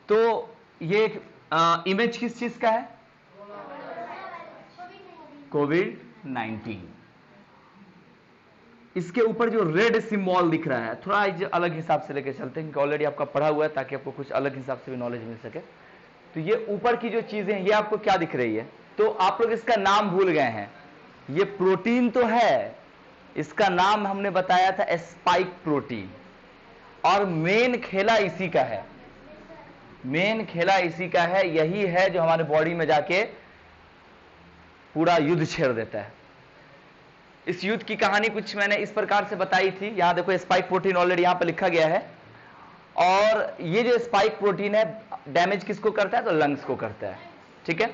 तो ये इमेज किस चीज का है? कोविड-19। इसके ऊपर जो रेड सिंबल दिख रहा है, थोड़ा अलग हिसाब से लेके चलते हैं, क्योंकि ऑलरेडी आपका पढ़ा हुआ है, ताकि आपको कुछ अलग हिसाब से भी नॉलेज मिल सके। तो ये ऊपर की जो चीजें हैं, ये आपको क्या दिख रही है? तो आप लोग इसका नाम भूल गए हैं। ये प्रोटीन तो है, इसका नाम हमने बताया था स्पाइक प्रोटीन, और मेन खेला इसी का है। मेन खेला इसी का है, यही है जो हमारे बॉडी में जाके पूरा युद्ध छेड़ देता है। इस युद्ध की कहानी कुछ मैंने इस प्रकार से बताई थी। यहां देखो, स्पाइक प्रोटीन ऑलरेडी यहां पर लिखा गया है, और ये जो स्पाइक प्रोटीन है डैमेज किसको करता है? तो लंग्स को करता है। ठीक है,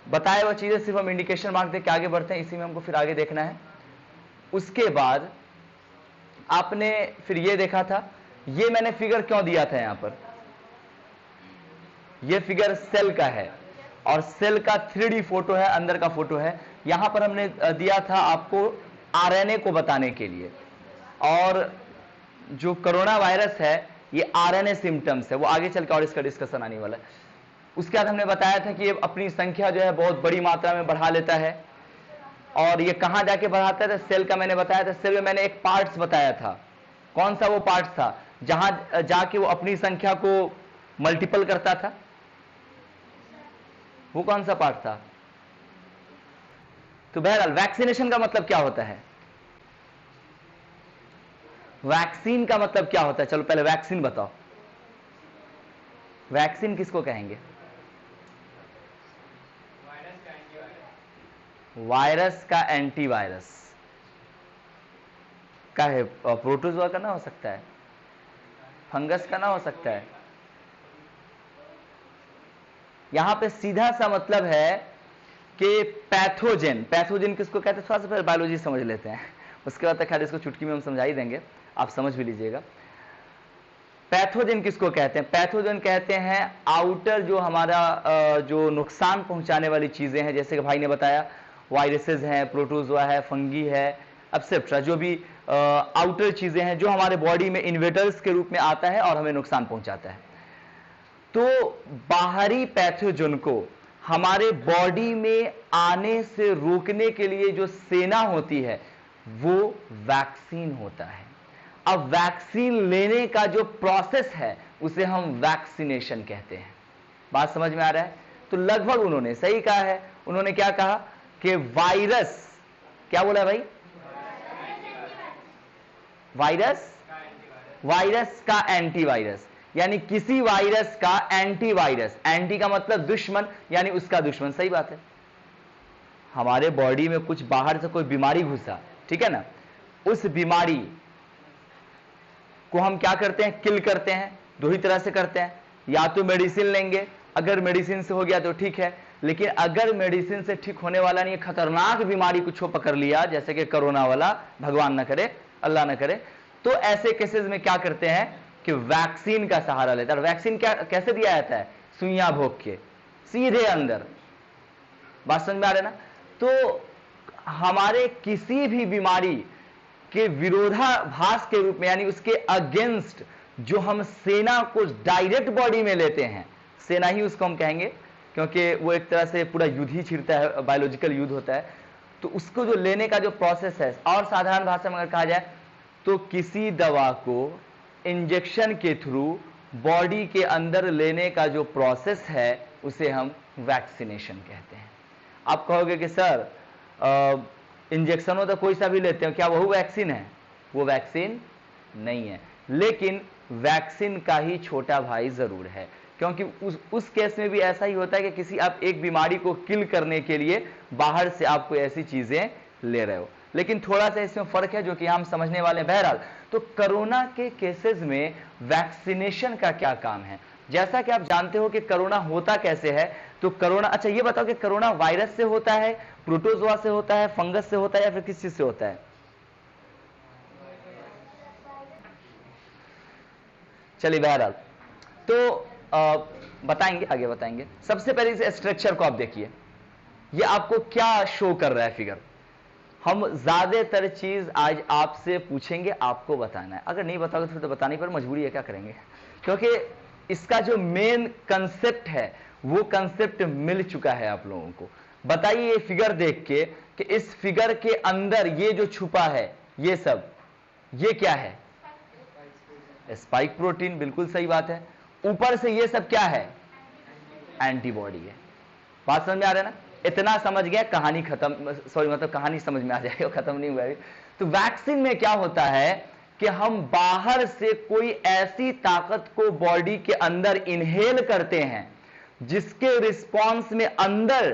बताए हुआ चीजें सिर्फ हम इंडिकेशन मार्क दे के आगे बढ़ते हैं, इसी में हमको फिर आगे देखना है। उसके बाद आपने फिर ये देखा था, ये मैंने फिगर क्यों दिया था यहां पर? ये फिगर सेल का है, और सेल का 3D फोटो है, अंदर का फोटो है। यहां पर हमने दिया था आपको आरएनए को बताने के लिए, और जो कोरोना वायरस है ये आरएनए सिम्टम्स है, वो आगे चल के और इसका डिस्कशन आने वाला है। उसके बाद हमने बताया था कि ये अपनी संख्या जो है बहुत बड़ी मात्रा में बढ़ा लेता है, और ये कहां जाके बढ़ाता है? सेल का मैंने बताया था। सेल में मैंने एक पार्ट्स बताया था। कौन सा वो पार्ट्स था? जहां जाके वो अपनी संख्या को मल्टीपल करता था, वो कौन सा पार्ट था? तो बहरहाल वैक्सीनेशन का मतलब क्या होता है? वैक्सीन का मतलब क्या होता है? चलो पहले वैक्सीन बताओ। वैक्सीन किसको कहेंगे? वायरस का एंटीवायरस का है। प्रोटोजोआ का ना हो सकता है, फंगस का ना हो सकता है। यहां पे सीधा सा मतलब है कि पैथोजेन। पैथोजेन किसको कहते हैं? थोड़ा सा पहले बायोलॉजी समझ लेते हैं, उसके बाद तक खैर इसको चुटकी में हम समझा ही देंगे, आप समझ भी लीजिएगा। पैथोजेन किसको कहते हैं? पैथोजेन कहते हैं आउटर जो हमारा जो नुकसान पहुंचाने वाली चीजें हैं, जैसे कि भाई ने बताया वायरसेस हैं, प्रोटोजोआ है, फंगी है, एब्सेट्रा, जो भी आउटर चीजें हैं जो हमारे बॉडी में इन्वेडर्स के रूप में आता है और हमें नुकसान पहुंचाता है। तो बाहरी पैथोजन को हमारे बॉडी में आने से रोकने के लिए जो सेना होती है वो वैक्सीन होता है। अब वैक्सीन लेने का जो प्रोसेस है उसे हम वैक्सीनेशन कहते हैं। बात समझ में आ रहा है? तो लगभग उन्होंने सही कहा है। उन्होंने क्या कहा कि वायरस, क्या बोला भाई? वायरस का एंटीवायरस, यानी किसी वायरस का एंटीवायरस। एंटी का मतलब दुश्मन, यानी उसका दुश्मन। सही बात है। हमारे बॉडी में कुछ बाहर से कोई बीमारी घुसा, ठीक है ना, उस बीमारी को हम क्या करते हैं? किल करते हैं। दो ही तरह से करते हैं, या तो मेडिसिन लेंगे, अगर मेडिसिन से हो गया तो ठीक है, लेकिन अगर मेडिसिन से ठीक होने वाला नहीं, खतरनाक बीमारी कुछ पकड़ लिया, जैसे कि कोरोना वाला, भगवान ना करे, अल्लाह ना करे, तो ऐसे केसेस में क्या करते हैं कि वैक्सीन का सहारा लेता है। वैक्सीन क्या कैसे दिया जाता है? सुइयां भोग के सीधे अंदर। बात समझ में आ रहा है ना? तो हमारे किसी भी बीमारी के विरोधाभास के रूप में, यानी उसके अगेंस्ट जो हम सेना को डायरेक्ट बॉडी में लेते हैं, सेना ही उसको हम कहेंगे, क्योंकि वो एक तरह से पूरा युद्ध ही छिड़ता है, बायोलॉजिकल युद्ध होता है। तो उसको जो लेने का जो प्रोसेस है, और साधारण भाषा में अगर कहा जाए तो किसी दवा को इंजेक्शन के थ्रू बॉडी के अंदर लेने का जो प्रोसेस है उसे हम वैक्सीनेशन कहते हैं। आप कहोगे कि सर इंजेक्शन हो तो कोई सा भी लेते हैं, क्या वह वैक्सीन है? वो वैक्सीन नहीं है, लेकिन वैक्सीन का ही छोटा भाई जरूर है, क्योंकि उस केस में भी ऐसा ही होता है कि किसी आप एक बीमारी को किल करने के लिए बाहर से आप कोई ऐसी चीजें ले रहे हो। लेकिन थोड़ा सा इसमें फर्क है जो कि हम समझने वाले हैं। बहरहाल, तो कोरोना के केसेस में वैक्सीनेशन का क्या काम है? जैसा कि आप जानते हो कि कोरोना होता कैसे है, तो कोरोना, अच्छा ये बताओ कि कोरोना वायरस से होता है, प्रोटोजोआ से होता है, फंगस से होता है, या फिर किस चीज से होता है? चलिए बहरहाल, तो बताएंगे, आगे बताएंगे। सबसे पहले इस स्ट्रक्चर को आप देखिए, ये आपको क्या शो कर रहा है फिगर। हम ज्यादातर चीज आज आपसे पूछेंगे, आपको बताना है। अगर नहीं बताओगे तो फिर तो बताने पर मजबूरी है, क्या करेंगे? क्योंकि इसका जो मेन कंसेप्ट है वो कंसेप्ट मिल चुका है आप लोगों को। बताइए ये फिगर देख के कि इस फिगर के अंदर ये जो छुपा है ये सब, ये क्या है? स्पाइक प्रोटीन, बिल्कुल सही बात है। ऊपर से ये सब क्या है? एंटीबॉडी है। बात समझ में आ रहा है ना? इतना समझ गया, कहानी खत्म, सॉरी मतलब कहानी समझ में आ जाएगी, खत्म नहीं हुआ है। तो वैक्सीन में क्या होता है कि हम बाहर से कोई ऐसी ताकत को बॉडी के अंदर इनहेल करते हैं जिसके रिस्पॉन्स में अंदर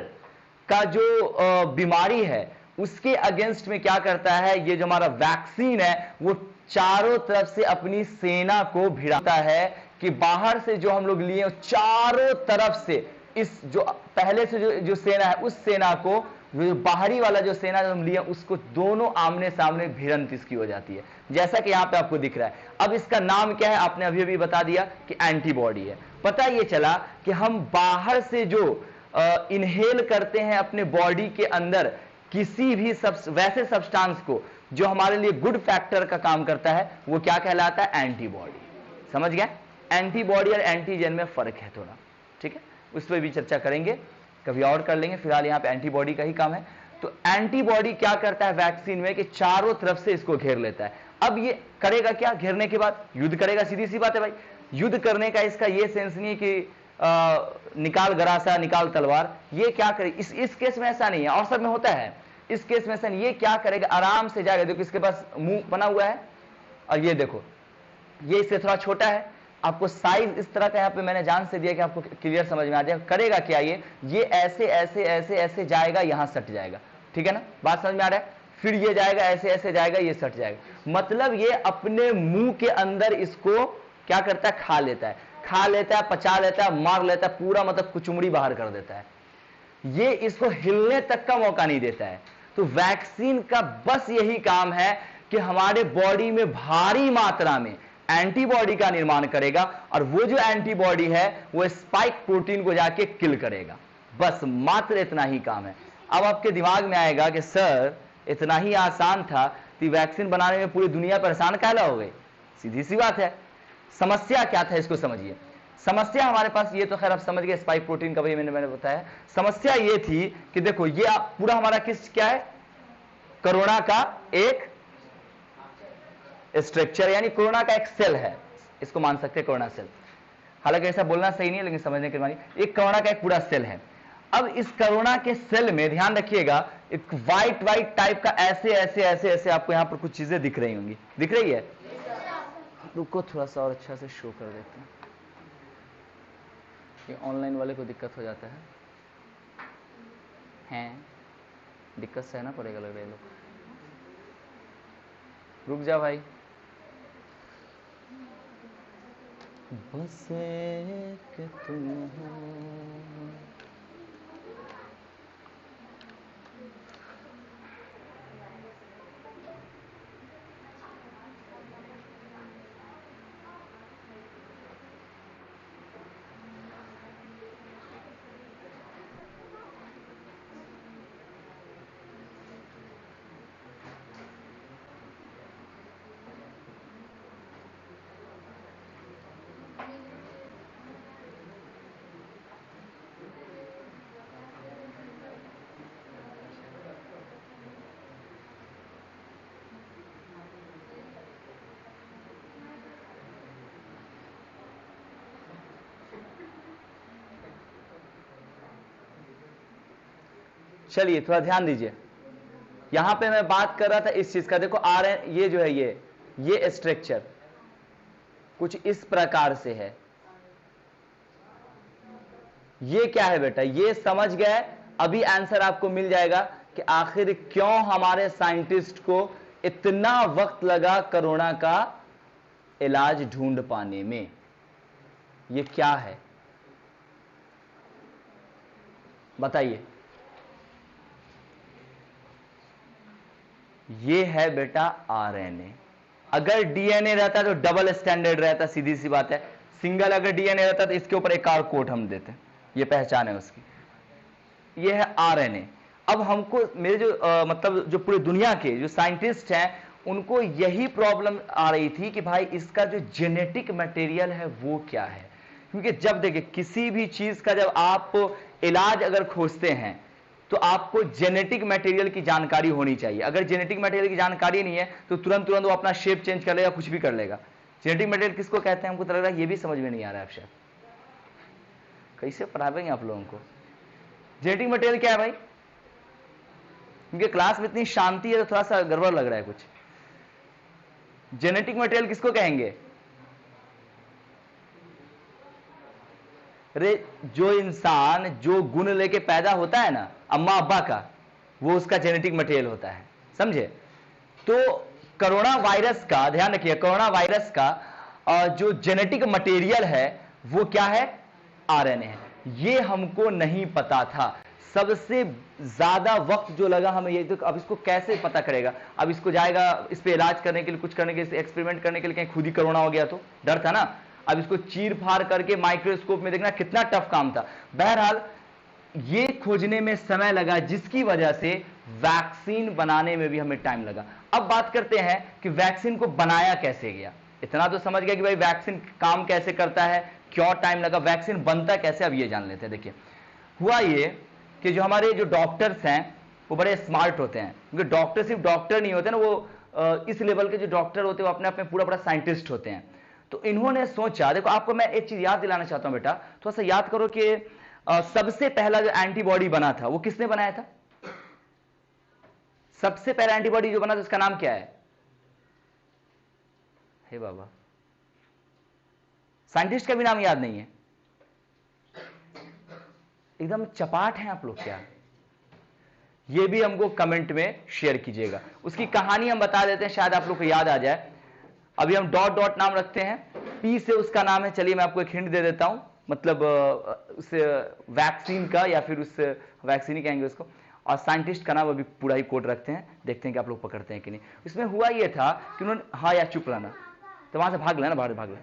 का जो बीमारी है उसके अगेंस्ट में क्या करता है, ये जो हमारा वैक्सीन है वो चारों तरफ से अपनी सेना को भिड़ाता है कि बाहर से जो हम लोग लिए चारों तरफ से इस जो पहले से जो सेना है उस सेना को, जो बाहरी वाला जो सेना जो हम लिए उसको दोनों आमने सामने भिड़ंत इसकी हो जाती है, जैसा कि यहां पे आपको दिख रहा है। अब इसका नाम क्या है? आपने अभी अभी बता दिया कि एंटीबॉडी है। पता ये चला कि हम बाहर से जो इनहेल करते हैं अपने बॉडी के अंदर किसी भी वैसे सब्सटेंस को जो हमारे लिए गुड फैक्टर का काम करता है, वो क्या कहलाता है? एंटीबॉडी। समझ गए? एंटीबॉडी और एंटीजन में फर्क है थोड़ा, ठीक है, उस पर भी चर्चा करेंगे, कभी और कर लेंगे। फिलहाल यहां पे एंटीबॉडी का ही काम है। तो एंटीबॉडी क्या करता है वैक्सीन में कि चारों तरफ से इसको घेर लेता है। अब ये करेगा क्या? घेरने के बाद युद्ध करेगा, सीधी सी बात है भाई। युद्ध करने का इसका ये सेंस नहीं है कि निकाल गरासा निकाल तलवार, ये क्या करे, इस केस में ऐसा नहीं है, और सब में होता है। इस केस में ऐसा नहीं। ये क्या करेगा? आराम से जाएगा। देखो इसके पास मुंह बना हुआ है और ये देखो ये इससे थोड़ा छोटा है। आपको साइज इस तरह का यहाँ पे मैंने जान से दिया कि आपको क्लियर समझ में आ जाएगा। करेगा क्या? ये ऐसे ऐसे ऐसे ऐसे जाएगा, यहां सट जाएगा, ठीक है ना? बात समझ में आ रहा है? फिर ये जाएगा, ऐसे ऐसे जाएगा, ये सट जाएगा। मतलब ये अपने मुंह के अंदर इसको क्या करता है? खा लेता है, खा लेता है, पचा लेता है, मार लेता है, पूरा मतलब कुचुमड़ी बाहर कर देता है। ये इसको हिलने तक का मौका नहीं देता है। तो वैक्सीन का बस यही काम है कि हमारे बॉडी में भारी मात्रा में एंटीबॉडी का निर्माण करेगा और वो जो एंटीबॉडी है वो स्पाइक प्रोटीन को जाके किल करेगा। बस मात्र इतना ही काम है। अब आपके दिमाग में आएगा कि सर इतना ही आसान था तो वैक्सीन बनाने में पूरी दुनिया परेशान काहे हो गई? सीधी सी बात है। समस्या क्या था इसको समझिए। समस्या हमारे पास ये तो खैर आप समझ गए, स्पाइक प्रोटीन का भी मैंने बताया। समस्या ये थी कि देखो ये पूरा हमारा किस क्या है? कोरोना का एक स्ट्रक्चर, यानी कोरोना का एक सेल है, इसको मान सकते हैं कोरोना सेल। हालांकि ऐसा बोलना सही नहीं है लेकिन समझने के लिए एक कोरोना का एक पूरा सेल है। अब इस कोरोना के सेल में ध्यान रखिएगा एक व्हाइट व्हाइट टाइप का ऐसे ऐसे ऐसे ऐसे आपको यहां पर कुछ चीजें दिख रही होंगी, दिख रही है? रुको थोड़ा सा और अच्छा से शो कर देते हैं, ये ऑनलाइन वाले को दिक्कत हो जाता है दिक्कत सहना पड़ेगा लग रहा है। लोग रुक जा भाई। बस एक तुम हो। चलिए थोड़ा ध्यान दीजिए, यहां पे मैं बात कर रहा था इस चीज का। देखो ये जो है ये स्ट्रक्चर कुछ इस प्रकार से है। ये क्या है बेटा? ये समझ गए? अभी आंसर आपको मिल जाएगा कि आखिर क्यों हमारे साइंटिस्ट को इतना वक्त लगा कोरोना का इलाज ढूंढ पाने में। ये क्या है बताइए? ये है बेटा आरएनए। अगर डीएनए रहता तो डबल स्टैंडर्ड रहता, सीधी सी बात है। सिंगल अगर डीएनए रहता तो इसके ऊपर एक और कोट हम देते, ये पहचान है उसकी। ये है आरएनए। अब हमको मेरे जो मतलब जो पूरी दुनिया के जो साइंटिस्ट हैं उनको यही प्रॉब्लम आ रही थी कि भाई इसका जो जेनेटिक मटेरियल है वो क्या है, क्योंकि जब देखिए किसी भी चीज का जब आप इलाज अगर खोजते हैं तो आपको जेनेटिक मटेरियल की जानकारी होनी चाहिए। अगर जेनेटिक मटेरियल की जानकारी नहीं है तो तुरंत तुरंत वो अपना शेप चेंज कर लेगा, कुछ भी कर लेगा। जेनेटिक मटेरियल किसको कहते हैं हमको तो लग रहा है ये भी समझ में नहीं आ रहा है। आप शायद कैसे पढ़ाएंगे आप लोगों को जेनेटिक मटेरियल क्या है भाई? क्योंकि क्लास में इतनी शांति है तो थोड़ा सा गड़बड़ लग रहा है कुछ। जेनेटिक मटेरियल किसको कहेंगे? अरे जो इंसान जो गुण लेके पैदा होता है ना अम्मा अब्बा का, वो उसका जेनेटिक मटेरियल होता है, समझे? तो कोरोना वायरस का ध्यान रखिए, कोरोना वायरस का जो जेनेटिक मटेरियल है वो क्या है? आरएनए है। ये हमको नहीं पता था। सबसे ज्यादा वक्त जो लगा हमें ये, तो अब इसको कैसे पता करेगा? अब इसको जाएगा इस पे इलाज करने के लिए, कुछ करने के लिए, एक्सपेरिमेंट करने के लिए, कहीं खुद ही कोरोना हो गया तो डर था ना। अब इसको चीर फाड़ करके माइक्रोस्कोप में देखना कितना टफ काम था। बहरहाल ये खोजने में समय लगा, जिसकी वजह से वैक्सीन बनाने में भी हमें टाइम लगा। अब बात करते हैं कि वैक्सीन को बनाया कैसे गया। इतना तो समझ गया कि भाई वैक्सीन काम कैसे करता है, क्यों टाइम लगा, वैक्सीन बनता कैसे, अब ये जान लेते हैं। देखिए हुआ ये कि जो हमारे जो डॉक्टर्स हैं वो बड़े स्मार्ट होते हैं, क्योंकि डॉक्टर सिर्फ डॉक्टर नहीं होते ना, वो इस लेवल के जो डॉक्टर होते हैं वो अपने आप में पूरा साइंटिस्ट होते हैं। तो इन्होंने सोचा, देखो आपको मैं एक चीज याद दिलाना चाहता हूं बेटा, थोड़ा सा याद करो कि सबसे पहला जो एंटीबॉडी बना था वो किसने बनाया था? सबसे पहला एंटीबॉडी जो बना था उसका नाम क्या है? हे बाबा, साइंटिस्ट का भी नाम याद नहीं है, एकदम चपाट हैं आप लोग क्या? ये भी हमको कमेंट में शेयर कीजिएगा। उसकी कहानी हम बता देते हैं, शायद आप लोग को याद आ जाए। अभी हम डॉट डॉट नाम रखते हैं, पी से उसका नाम है। चलिए मैं आपको एक हिंट दे देता हूं, मतलब उस वैक्सीन का, या फिर उस वैक्सीन ही कहेंगे उसको, और साइंटिस्ट का नाम अभी पूरा ही कोड रखते हैं, देखते हैं कि आप लोग पकड़ते हैं कि नहीं। इसमें हुआ ये था कि उन्होंने, हाँ या चुप रहना, तो वहां से भाग लेना, बाहर भाग लेना।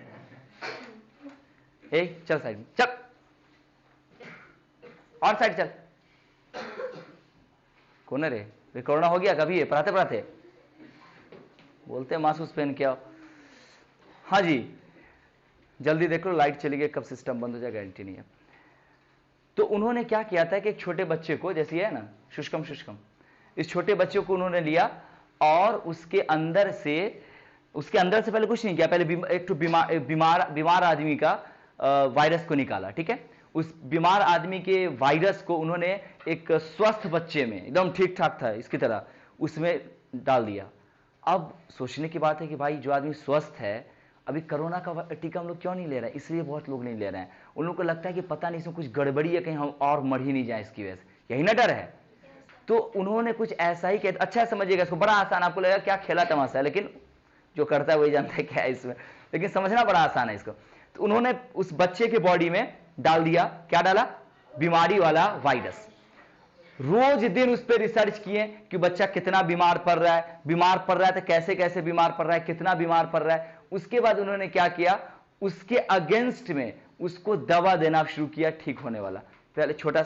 चल साइड में चल, और साइड चल। कौन है रे? कोरोना हो गया कभी? पढ़ाते पढ़ाते बोलते मासूस पहन के आओ। हाँ जी, जल्दी देख लो, लाइट चली गई, कब सिस्टम बंद हो जाए गारंटी नहीं है। तो उन्होंने क्या किया था कि एक छोटे बच्चे को, जैसे है ना शुष्कम शुष्कम, इस छोटे बच्चे को उन्होंने लिया और उसके अंदर से पहले कुछ नहीं किया, पहले एक तो बीमार आदमी का वायरस को निकाला, ठीक है। उस बीमार आदमी के वायरस को उन्होंने एक स्वस्थ बच्चे में, एकदम ठीक ठाक था इसकी तरह, उसमें डाल दिया। अब सोचने की बात है कि भाई जो आदमी स्वस्थ है, अभी कोरोना का टीका हम लोग क्यों नहीं ले रहे हैं? इसलिए बहुत लोग नहीं ले रहे हैं। उन लोगों को लगता है कि पता नहीं इसमें कुछ गड़बड़ी है, कहीं हम और मर ही नहीं जाए इसकी वजह से, यही ना डर है। तो उन्होंने कुछ ऐसा ही किया। अच्छा समझिएगा इसको, बड़ा आसान, आपको लगेगा क्या खेला तमाशा है, लेकिन जो करता है वही जानता है क्या है इसमें, लेकिन समझना बड़ा आसान है इसको। तो उन्होंने उस बच्चे के बॉडी में डाल दिया, क्या डाला? बीमारी वाला वायरस। रोज दिन उस पर रिसर्च किए कि बच्चा कितना बीमार पड़ रहा है तो कैसे कैसे बीमार पड़ रहा है, कितना बीमार पड़ रहा है। उसके बाद उन्होंने क्या किया, उसके अगेंस्ट में उसको दवा देना शुरू किया, ठीक होने वाला। पहले छोटा,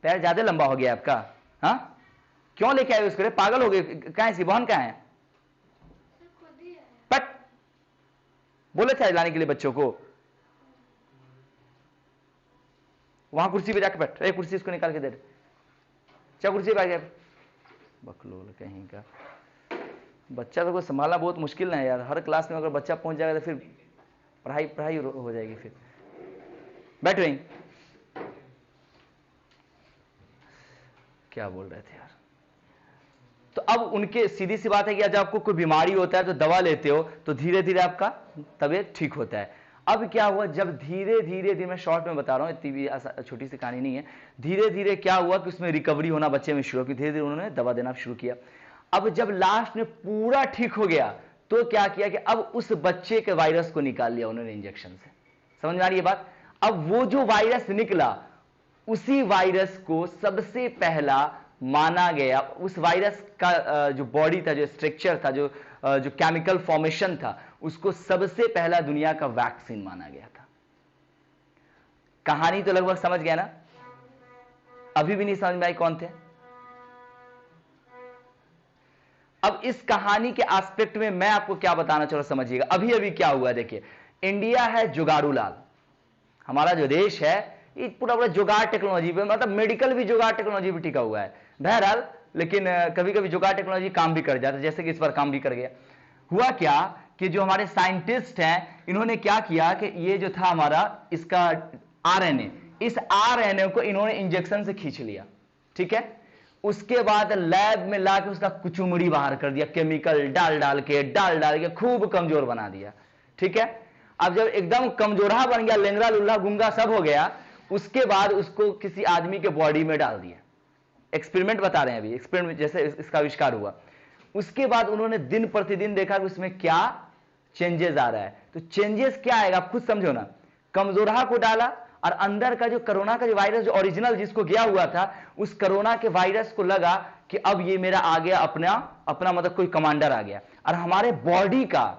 पैर ज्यादा लंबा हो गया आपका, हाँ क्यों लेके आए उसको? पागल हो गए? कहां है इसकी बहन, कहां है? पट, बोले थे लाने के लिए बच्चों को, वहां कुर्सी पे जाके बैठ। एक कुर्सी इसको निकाल के दे दे, क्या कुर्सी पे आ गया? बकलोल कहीं का बच्चा तो को संभालना बहुत मुश्किल है यार। हर क्लास में अगर बच्चा पहुंच जाएगा तो फिर पढ़ाई हो जाएगी। फिर बैठ वहीं, क्या बोल रहे थे यार? तो अब उनके सीधी सी बात है कि जब आपको कोई बीमारी होता है तो दवा लेते हो तो धीरे धीरे आपका तबीयत ठीक होता है। अब क्या हुआ, जब धीरे धीरे मैं शॉर्ट में बता रहा हूं, इतनी भी छोटी सी कहानी नहीं है, धीरे धीरे क्या हुआ कि उसमें रिकवरी होना बच्चे में शुरू की, धीरे धीरे उन्होंने दवा देना शुरू किया। अब जब लास्ट में पूरा ठीक हो गया तो क्या किया कि अब उस बच्चे के वायरस को निकाल लिया उन्होंने इंजेक्शन से। समझ में आ रही है बात? अब वो जो वायरस निकला, उसी वायरस को सबसे पहला माना गया, उस वायरस का जो बॉडी था, जो स्ट्रक्चर था, जो केमिकल फॉर्मेशन था, उसको सबसे पहला दुनिया का वैक्सीन माना गया था। कहानी तो लगभग समझ गया ना? अभी भी नहीं समझ में आई कौन थे? अब इस कहानी के एस्पेक्ट में मैं आपको क्या बताना चाह रहा हूं, समझिएगा। अभी अभी क्या हुआ देखिए, इंडिया है जुगाड़ू लाल, हमारा जो देश है ये पूरा पूरा जुगाड़ टेक्नोलॉजी पे, मतलब मेडिकल भी जुगाड़ टेक्नोलॉजी पे टिका हुआ है। बहरहाल लेकिन कभी कभी जुगाड़ टेक्नोलॉजी काम भी कर जाता है, जैसे कि इस पर काम भी कर गया। हुआ क्या कि जो हमारे साइंटिस्ट हैं इन्होंने क्या किया कि ये जो था हमारा इसका आरएनए, इस आरएनए को इन्होंने इंजेक्शन से खींच लिया, ठीक है। उसके बाद लैब में लाके उसका कुचुमड़ी बाहर कर दिया, केमिकल डाल डाल के खूब कमजोर बना दिया, ठीक है। अब जब एकदम कमजोरा बन गया, लेंगड़ा लुल्ला गुंगा सब हो गया, उसके बाद उसको किसी आदमी के बॉडी में डाल दिया। एक्सपेरिमेंट बता रहे हैं अभी, एक्सपेरिमेंट जैसे इसका आविष्कार हुआ। उसके बाद उन्होंने दिन प्रतिदिन देखा कि उसमें क्या चेंजेस आ रहा है। तो चेंजेस क्या आएगा आप खुद समझो ना। कमजोरा को डाला और अंदर का जो कोरोना का जो वायरस जो ओरिजिनल जिसको गया हुआ था, उस कोरोना के वायरस को लगा कि अब ये मेरा आ गया अपना मतलब कोई कमांडर आ गया। और हमारे बॉडी का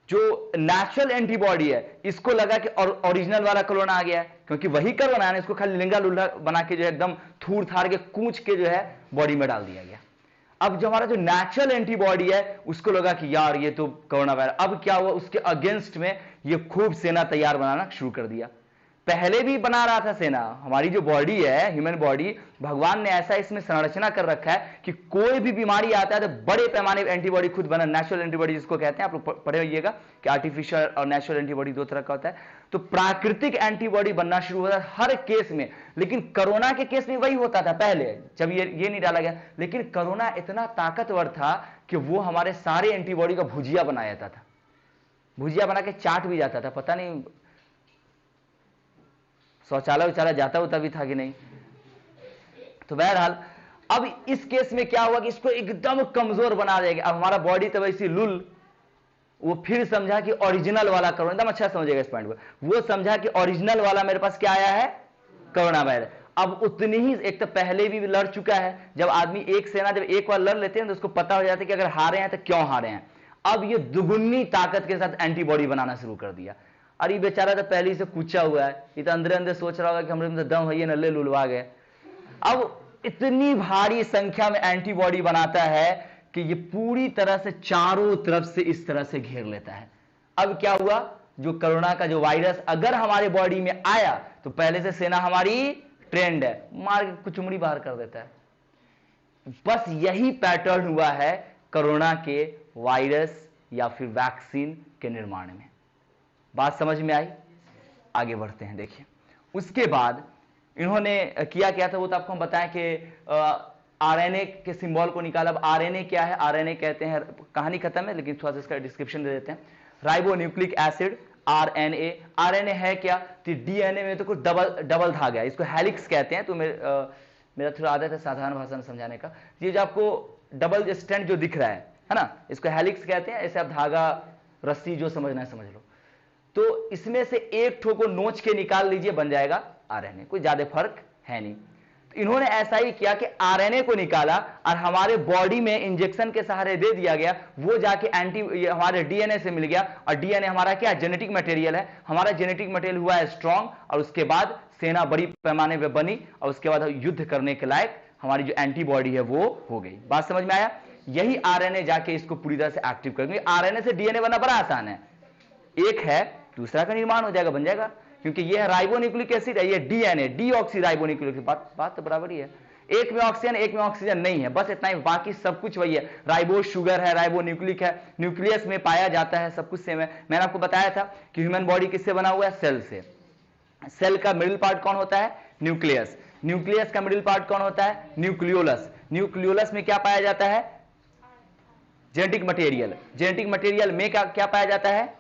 जो नेचुरल एंटीबॉडी है इसको लगा कि ओरिजिनल वाला कोरोना आ गया है, क्योंकि वही कोरोना है, इसको खाली लिंगा लुल्ला बना के जो है एकदम थूर थार के कूच के जो है बॉडी में डाल दिया गया। अब जो हमारा जो नेचुरल एंटीबॉडी है उसको लगा कि यार ये तो कोरोना वायरस। अब क्या हुआ, उसके अगेंस्ट में ये खूब सेना तैयार बनाना शुरू कर दिया। पहले भी बना रहा था सेना। हमारी जो बॉडी है, ह्यूमन बॉडी, भगवान ने ऐसा इसमें संरचना कर रखा है कि कोई भी बीमारी आता है तो बड़े पैमाने पर एंटीबॉडी खुद बना, नेचुरल एंटीबॉडी जिसको कहते हैं, आप लोग पढ़े होइएगा कि आर्टिफिशियल और नेचुरल एंटीबॉडी दो तरह का होता है। तो प्राकृतिक एंटीबॉडी बनना शुरू होता है हर केस में। लेकिन कोरोना के केस में वही होता था पहले, जब ये नहीं डाला गया। लेकिन कोरोना इतना ताकतवर था कि वो हमारे सारे एंटीबॉडी का भुजिया बनाया जाता था, भुजिया बना के चाट भी जाता था। पता नहीं शौचालय उचालय जाता होता भी था कि नहीं। तो बहरहाल अब इस केस में क्या हुआ कि इसको एकदम कमजोर बना देगा। अब हमारा बॉडी तो वैसी लुल, वो फिर समझा कि ओरिजिनल वाला कोरोना, एकदम अच्छा समझेगा इस पॉइंट को, वो समझा कि ओरिजिनल वाला मेरे पास क्या आया है, कोरोना वायरस। अब उतनी ही, एक तो पहले भी लड़ चुका है। जब आदमी एक सेना जब एक बार लड़ लेते हैं तो उसको पता हो जाता है कि अगर हारे हैं तो क्यों हारे हैं। अब ये दुगुनी ताकत के साथ एंटीबॉडी बनाना शुरू कर दिया। अरे बेचारा तो पहले से कूचा हुआ है, ये तो अंदर अंदर सोच रहा होगा कि हमारे दम है, ये नल्ले लुलवा गए। अब इतनी भारी संख्या में एंटीबॉडी बनाता है कि ये पूरी तरह से चारों तरफ से इस तरह से घेर लेता है। अब क्या हुआ, जो कोरोना का जो वायरस अगर हमारे बॉडी में आया तो पहले से सेना हमारी ट्रेंड है, मार के कुचुमड़ी बाहर कर देता है। बस यही पैटर्न हुआ है कोरोना के वायरस या फिर वैक्सीन के निर्माण में। बात समझ में आई? आगे बढ़ते हैं। देखिए उसके बाद इन्होंने किया क्या था वो तो आपको हम बताएं कि आरएनए के सिंबल को निकाला। अब आरएनए क्या है, आरएनए कहते हैं, कहानी खत्म है लेकिन थोड़ा सा इसका डिस्क्रिप्शन दे देते हैं। Ribonucleic acid, RNA. आरएनए है क्या, तो डीएनए में तो कुछ डबल धागा है, इसको हेलिक्स कहते हैं। तो मेरा थोड़ा आदत है साधारण भाषा में समझाने का। ये जो आपको डबल स्ट्रैंड जो दिख रहा है ना, इसको हेलिक्स कहते हैं। ऐसे आप धागा रस्सी जो समझना है समझ लो। तो इसमें से एक ठो को नोच के निकाल लीजिए, बन जाएगा आरएनए, कोई ज्यादा फर्क है नहीं। तो इन्होंने ऐसा ही किया कि आरएनए को निकाला और हमारे बॉडी में इंजेक्शन के सहारे दे दिया गया, वो जाके हमारे डीएनए से मिल गया। और डीएनए हमारा क्या, जेनेटिक मटेरियल है। हमारा जेनेटिक मटेरियल हुआ है स्ट्रांग, और उसके बाद सेना बड़ी पैमाने पर बनी, और उसके बाद युद्ध करने के लायक हमारी जो एंटीबॉडी है वो हो गई। बात समझ में आया? यही आरएनए जाके इसको पूरी तरह से एक्टिव करेंगे। आरएनए से डीएनए बनना बड़ा आसान है, एक है दूसरा का निर्माण हो जाएगा, बन जाएगा। क्योंकि ये है राइबोन्यूक्लिक एसिड है, ये डीएनए डीऑक्सी राइबोन्यूक्लिक एसिड। बात तो बराबर ही है। एक में ऑक्सीजन एक में ऑक्सीजन नहीं है, बस इतना ही, बाकी सब कुछ वही है। राइबोस शुगर है, राइबोन्यूक्लिक है, न्यूक्लियस में पाया जाता है, सब कुछ सेम है। मैंने आपको बताया था कि ह्यूमन बॉडी किससे बना हुआ है, सेल से। सेल का मिडिल पार्ट कौन होता है, न्यूक्लियस। न्यूक्लियस का मिडिल पार्ट कौन होता है, न्यूक्लियोलस। न्यूक्लियोलस में क्या पाया जाता है, जेनेटिक मटेरियल। जेनेटिक मटेरियल में क्या पाया जाता है,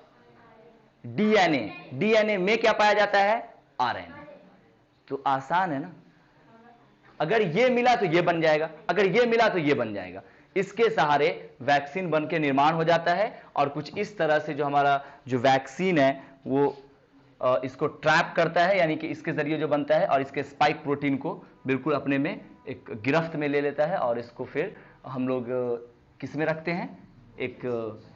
डीएनए। डीएनए में क्या पाया जाता है, आरएनए। तो आसान है ना, अगर ये मिला तो ये बन जाएगा, अगर ये मिला तो ये बन जाएगा। इसके सहारे वैक्सीन बन के निर्माण हो जाता है। और कुछ इस तरह से जो हमारा जो वैक्सीन है वो इसको ट्रैप करता है, यानी कि इसके जरिए जो बनता है, और इसके स्पाइक प्रोटीन को बिल्कुल अपने में एक गिरफ्त में ले लेता है। और इसको फिर हम लोग किस में रखते हैं, एक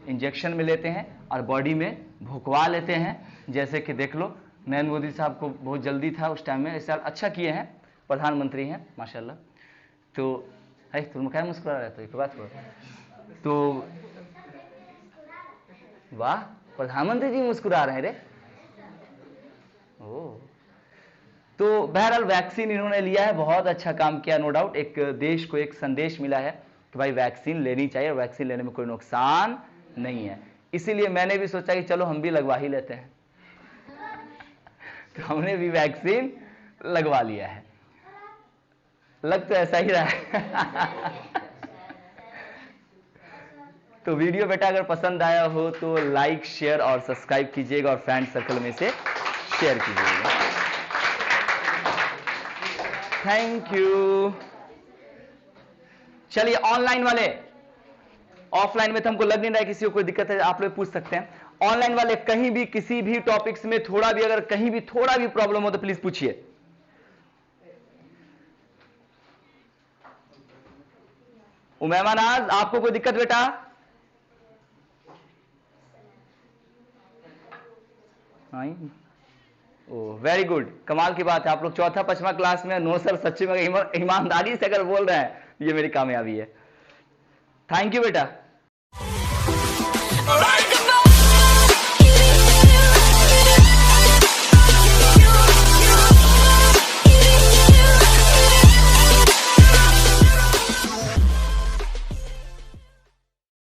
इंजेक्शन में लेते हैं और बॉडी में भुकवा लेते हैं। जैसे कि देख लो, नरेंद्र मोदी साहब को बहुत जल्दी था उस टाइम में, इस साल अच्छा किए हैं, प्रधानमंत्री हैं माशाल्लाह। तो है तुम क्या मुस्कुरा रहे, तो एक बात हो, तो वाह प्रधानमंत्री जी मुस्कुरा रहे हैं रे। ओ तो बहरहाल वैक्सीन इन्होंने लिया है, बहुत अच्छा काम किया, नो डाउट। एक देश को एक संदेश मिला है कि भाई वैक्सीन लेनी चाहिए और वैक्सीन लेने में कोई नुकसान नहीं है। इसीलिए मैंने भी सोचा कि चलो हम भी लगवा ही लेते हैं। तो हमने भी वैक्सीन लगवा लिया है। लग तो ऐसा ही रहा है। तो वीडियो बेटा अगर पसंद आया हो तो लाइक, शेयर और सब्सक्राइब कीजिएगा और फ्रेंड सर्कल में से शेयर कीजिएगा। Thank you. चलिए ऑनलाइन वाले, ऑफलाइन में तो हमको लग नहीं रहा है किसी को कोई दिक्कत है, आप लोग पूछ सकते हैं। ऑनलाइन वाले कहीं भी किसी भी टॉपिक्स में थोड़ा भी अगर कहीं भी थोड़ा भी प्रॉब्लम हो तो प्लीज पूछिए। उमैमा नाज, आपको कोई दिक्कत बेटा? ओह वेरी गुड, कमाल की बात है। आप लोग चौथा पांचवा क्लास में, नो सर सच्ची में ईमानदारी से अगर बोल रहे हैं, ये मेरी कामयाबी है। थैंक यू बेटा।